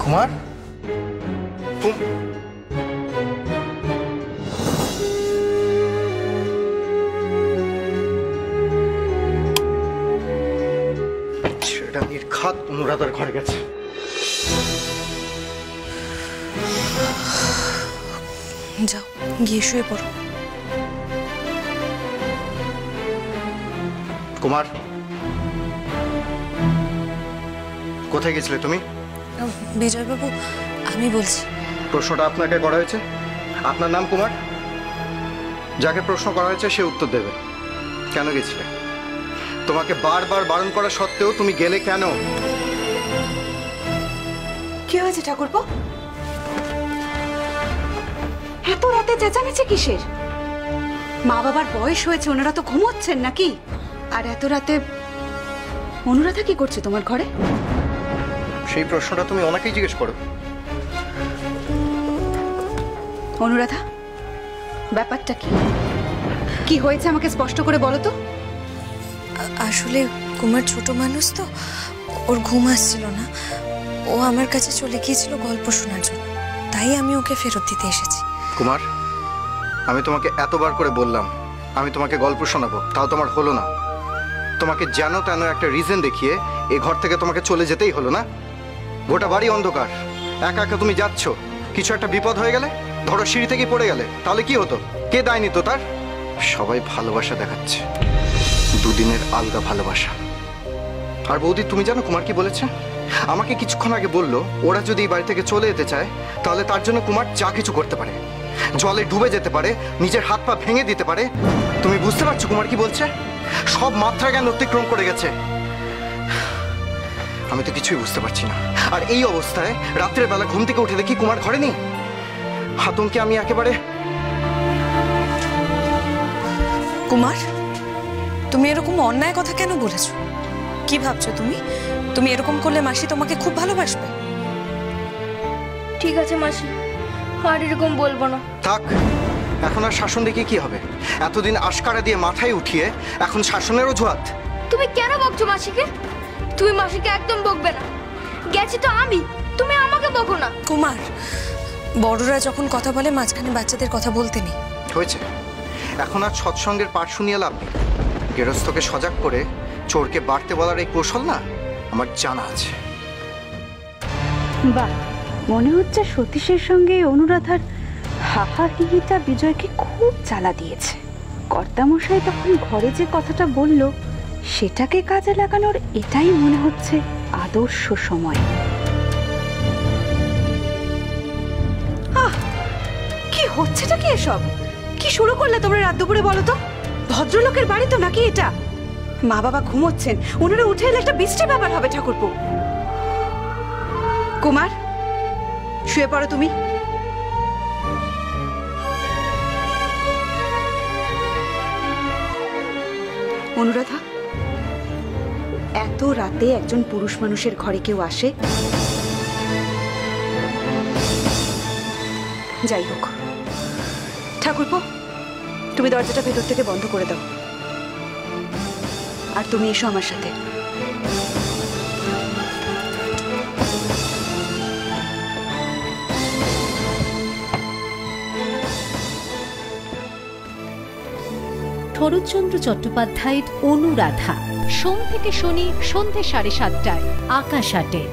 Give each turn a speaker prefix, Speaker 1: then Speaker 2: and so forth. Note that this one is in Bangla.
Speaker 1: কুমার, ছেলেটা নির্ঘাত অনুরাধার ঘরে গেছে।
Speaker 2: যাও গিয়ে শুয়ে পড়ো।
Speaker 1: কুমার, কোথায় গেছিলে তুমি?
Speaker 2: বিজয়বাবু, আমি বলছি।
Speaker 1: প্রশ্নটা আপনাকে করা হয়েছে। আপনার নাম কুমার। যাকে প্রশ্ন করা হয়েছে সে উত্তর দেবে। কেন গেছিলে? তোমাকে বারবার বারণ করা সত্ত্বেও তুমি গেলে কেন?
Speaker 3: কি হয়েছে ঠাকুরপো? এত রাতে চেঁচামেচি কিসের? মা বাবার বয়স হয়েছে, ওনারা তো ঘুমোচ্ছেন নাকি? আর এত রাতে অনুরাধা কি করছে তোমার ঘরে?
Speaker 1: সেই প্রশ্নটা তুমি ওনাকেই জিজ্ঞেস করো।
Speaker 3: অনুরাধা, ব্যাপারটা কি? কি হয়েছে আমাকে স্পষ্ট করে বলো তো।
Speaker 2: আসলে কুমার ছোট মানুষ তো, ওর ঘুম আসছিল না। ও আমার কাছে চলে গিয়েছিল গল্প শোনার জন্য, তাই আমি ওকে ফেরত দিতে এসেছি।
Speaker 1: কুমার, আমি তোমাকে এতবার করে বললাম আমি তোমাকে গল্প শোনাবো, তাও তোমার হলো না। তোমাকে যেন তেন একটা রিজন দেখিয়ে এই ঘর থেকে তোমাকে চলে যেতেই হলো না। গোটা বাড়ি অন্ধকার, একা একা তুমি যাচ্ছ। কিছু একটা বিপদ হয়ে গেলে, ধরো সিঁড়ি থেকে পড়ে গেলে, তাহলে কি হতো? কে দায় নিত তার? সবাই ভালোবাসা দেখাচ্ছে, দুদিনের আলগা ভালোবাসা। আর বৌদি, তুমি জানো কুমার কি বলেছে? আমাকে কিছুক্ষণ আগে বললো ওরা যদি এই বাড়ি থেকে চলে যেতে চায় তাহলে তার জন্য কুমার যা কিছু করতে পারে। জলে ডুবে যেতে পারে, নিজের হাত পা ভেঙে দিতে পারে। তুমি বুঝতে পারছো কুমার কি বলছে? সব মাত্রা জ্ঞান অতিক্রম করে গেছে। আমি তো কিছুই বুঝতে পারছি না। আর এই অবস্থায় রাত্রের বেলা ঘুম থেকে উঠে দেখি কুমার ঘরে নেই। আতঙ্কে আমি একেবারে।
Speaker 2: কুমার, তুমি এরকম অন্যায় কথা কেন বলেছো? কি ভাবছো তুমি? তুমি এরকম করলে মাসি তোমাকে খুব ভালোবাসবে।
Speaker 4: ঠিক আছে মাসি, আর এরকম বলবো না।
Speaker 1: থাক, এখন আর শাসন দেখে কি হবে? এতদিন আশকারা দিয়ে মাথায় উঠিয়ে এখন শাসনের অজুহাত।
Speaker 4: তুমি কেন বকছো মাসিকে? তুমি মাসিকে একদম বকবে না। গেছি তো আমি, তুমি আমাকে বকো না।
Speaker 2: কুমার, বড়রা যখন কথা বলে মাঝখানে বাচ্চাদের কথা বলতে নেই।
Speaker 1: হয়েছে, এখন আর সৎসঙ্গের পাঠ শুনিয়ে লাভ নেই। গেরস্থকে সজাগ করে চোরকে বাড়তে বলার এই কৌশল না আমার জানা আছে।
Speaker 3: বাহ, মনে হচ্ছে সতীশের সঙ্গে অনুরাধার হাহাহিটা বিজয়কে খুব জ্বালা দিয়েছে। কর্তামশাই তখন ঘরে যে কথাটা বলল সেটাকে কাজে লাগানোর এটাই মনে হচ্ছে আদর্শ সময়। কি হচ্ছেটা কি এসব? কি শুরু করলে তোমরা রাত দুপুরে বলো তো? ভদ্রলোকের বাড়ি তো নাকি এটা? মা বাবা ঘুমোচ্ছেন, ওনারা উঠে এলে একটা বৃষ্টি ব্যাপার হবে ঠাকুরপো। কুমার, শুয়ে পড়ো তুমি। অনুরাধা, এত রাতে একজন পুরুষ মানুষের ঘরে কেউ আসে? যাই হোক, ঠাকুরপো তুমি দরজাটা ভেতর থেকে বন্ধ করে দাও। আর তুমি এসো আমার সাথে।
Speaker 5: শরৎচন্দ্র চট্টোপাধ্যায়ের অনুরাধা, সোম থেকে শনি সন্ধ্যে 7:30টায় আকাশ আটে।